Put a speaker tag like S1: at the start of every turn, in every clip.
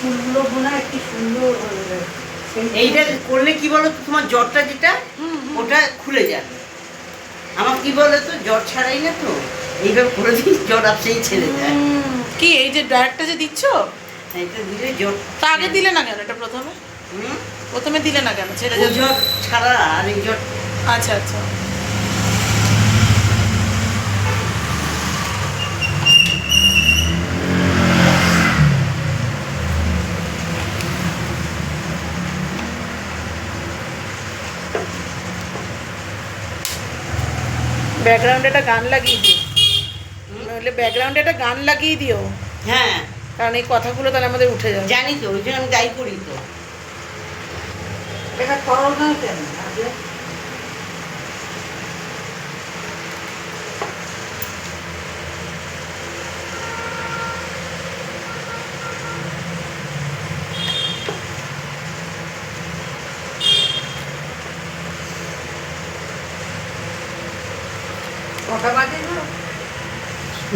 S1: ফুলগুলো বোনা একটু সুন্দর হয়ে
S2: এইটা করলে কি বলো তো, তোমার জ্বরটা যেটা ওটা খুলে যাবে। আমার কি বলে তো, জ্বর ছাড়াই না তো, এইভাবে করে দিই জ্বর আপসেই ছেড়ে যায়।
S3: কি এই যে ডায়েটটা যে দিচ্ছ,
S2: এইটা দিলে জ্বর।
S3: তা আগে দিলে না কেন? এটা প্রথমে প্রথমে দিলে না কেন? ছেড়ে
S2: ওই
S3: যাবে।
S2: জ্বর ছাড়া আর এই জ্বর।
S3: আচ্ছা আচ্ছা। ব্যাকগ্রাউন্ডে একটা গান লাগিয়ে দিও, নইলে ব্যাকগ্রাউন্ডে একটা গান লাগিয়ে দিও,
S2: হ্যাঁ
S3: কারণ এই কথাগুলো তাহলে আমাদের উঠে যাবে।
S2: জানি তো, ওই জন্য আমি তাই করি তো।
S1: এটা করো না কেন আগে? কটা বাজে না?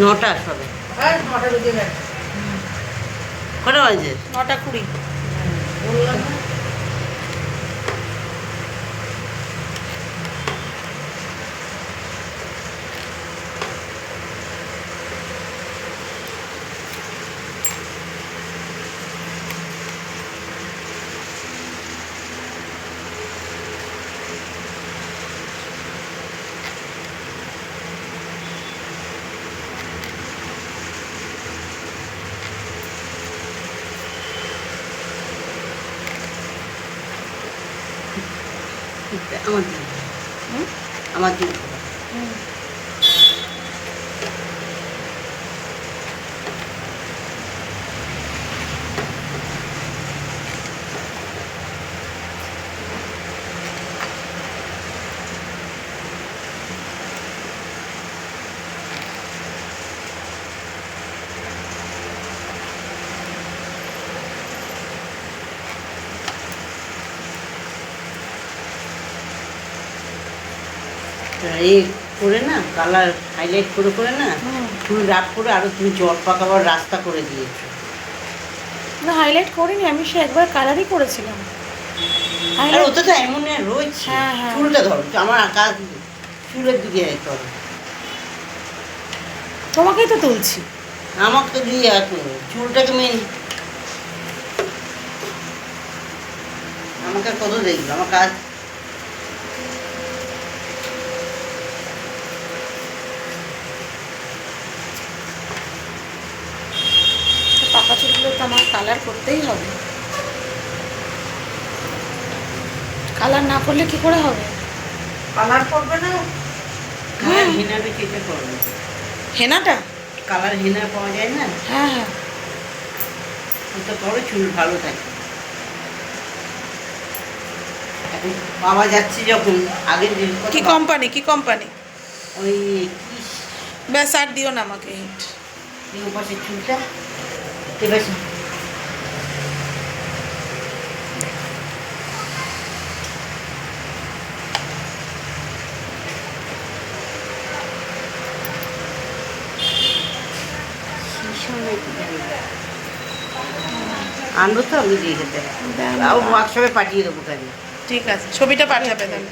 S2: 9টা সবে।
S1: আর 9টা বেজে গেছে।
S2: কটা বাজে?
S3: 9:20।
S1: বললাম না?
S2: আমার দিন, আমার দিন। এই করে না, কালার হাইলাইট করে করে না, তুমি রাফ করে আরো তুমি জল পাকাবার রাস্তা করে দিয়েছো।
S3: না হাইলাইট করিনি আমি, সে একবার কালারই করেছিলাম।
S2: আর ওটা তো এমন রয়েছে।
S3: হ্যাঁ, হ্যাঁ।
S2: চুলটা ধরো, আমার কাজ চুলের দিকে ধরো।
S3: তোমাকেই তো তুলছি।
S2: আমাকে তো দিয়ে এখন চুলটাকে মেন, আমাকে কত দেখলো আমার কাজ।
S3: পাকা চুলগুলো তো আমার কালার করতেই হবে। কালার না করলে কি করে হবে?
S1: কালার করবে না?
S2: কালার হেনাবে কেটে করবে।
S3: হেনাটা?
S2: কালার হেনা পাওয়া যায় না,
S3: হ্যাঁ হ্যাঁ।
S2: ওটা করো, চুল ভালো থাকে। এখন পাওয়া যাচ্ছে যখন, আগের দিন
S3: কি কোম্পানি, কি কোম্পানি?
S2: ওই
S3: ব্যাস আর দিও না আমাকে হিট।
S2: এই পাশের চুলটা এবার আনবো তো, আমি দিয়ে যেতে তাও হোয়াটসঅ্যাপে পাঠিয়ে দেবো কেন।
S3: ঠিক আছে, ছবিটা পাঠাবে তাহলে।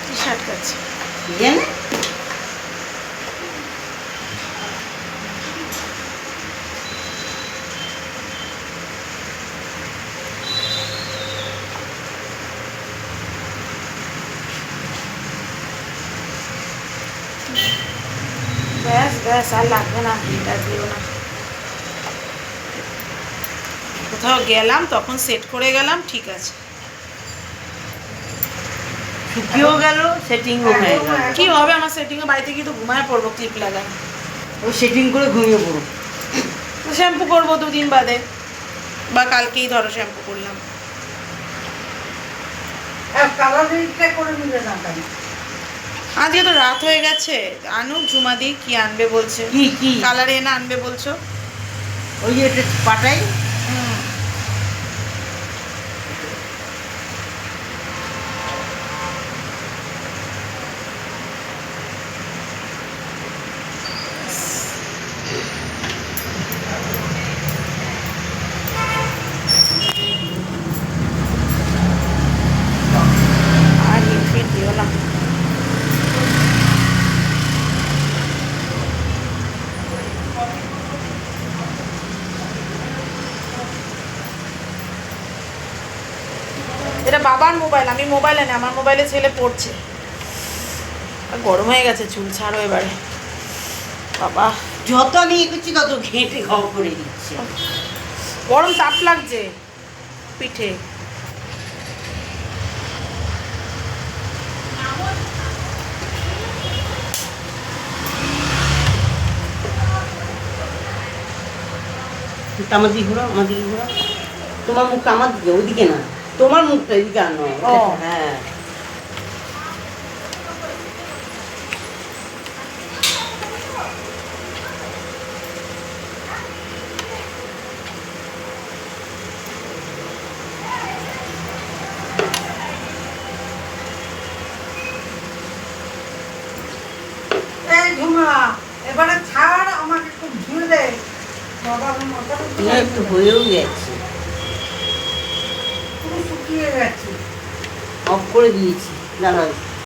S3: টি শার্ট কাছে
S2: জানে
S3: ব্যাস ব্যাস, আর লাগবে না, এটা দিও না। কোথাও গেলাম তখন সেট করে গেলাম, ঠিক আছে।
S2: শুকিয়েও গেল, সেটিংও হয়ে গেল।
S3: কি হবে আমার সেটিংয়ে? বাড়িতে গিয়ে তো ঘুমায় পড়বো ক্লিপ লাগায়।
S2: ওই সেটিং করে ঘুমিয়ে পড়ো।
S3: শ্যাম্পু করবো 2 দিন বাদে, বা কালকেই ধরো শ্যাম্পু করলাম।
S1: কালারটা করে নিলে না কেন?
S3: আজকে তো রাত হয়ে গেছে, আনুক ঝুমাদি কি আনবে বলছে।
S2: কি কি
S3: কালার এনে আনবে বলছো।
S2: ওই যে এটা পাটাই
S3: আর হিট দিও না। এটা বাবার মোবাইল, আমি মোবাইলে না, আমার মোবাইলে ছেলে পড়ছে। আর গরম হয়ে গেছে, চুল ছাড়ো এবারে বাবা।
S2: যত আমি এ করছি তত ঘেঁটে ঘ করে দিচ্ছে।
S3: গরম তাপ লাগছে পিঠে।
S2: আমার দিকে ঘোরাও, আমার দিকে ঘোরাও। তোমার মুখটা আমার দিকে, ওইদিকে না, তোমার মুখটা এদিকে আনো।
S3: ও।
S2: হ্যাঁ
S1: এই ঝুমা, এবারে ছাড়, আমাকে একটু ধুয়ে দে। বাবা, আমার মাথাটা
S2: না, একটু হয়েও গেছে,
S1: পুরো শুকিয়ে গেছে।
S2: অফ করে দিয়েছি, দাঁড়াও।